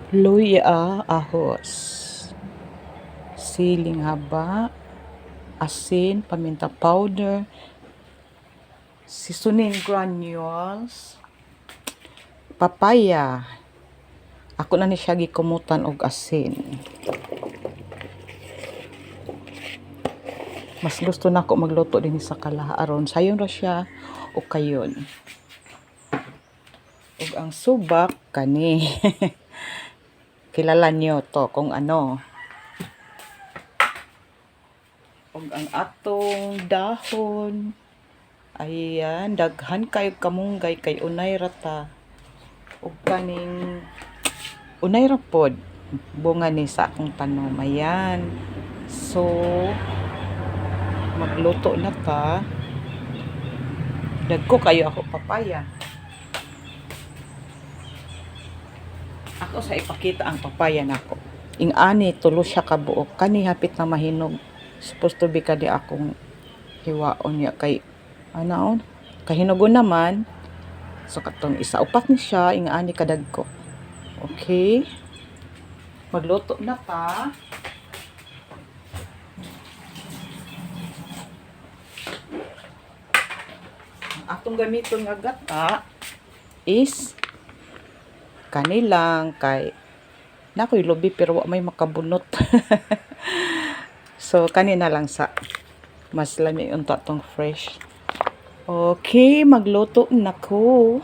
Luya, ahos, siling haba, asin, paminta powder, seasoning granules, papaya. Ako na ni siya gikumutan og asin. Mas gusto na ako magluto din sa kalaha aron sayon ra siya o kayon. Ug ang subak kani. Kilala niyo to kung ano. Ug ang atong dahon. Ayan, daghan kayo kamunggay kay unay rata. Ug kaning unay ra pod bunga ni sa akong tanom. Ayan. So magluto na ta. Dagko kayo ako papaya. Ako sa ipakita ang papaya nako. Ing-ani tulo siya ka buok. Kani hapit na mahinog. Supposed to be kadi akong hiwaon niya kay anaon. Kahinugon naman. So katong isa upat ni siya ing-ani kadagko. Okay. Magluto na ta. Ang atong gamiton nga gata is kanilang kay nakoy lubi pero wa may makabunot. So kanina lang sa mas lami unta tong fresh. Okay, magluto na ko.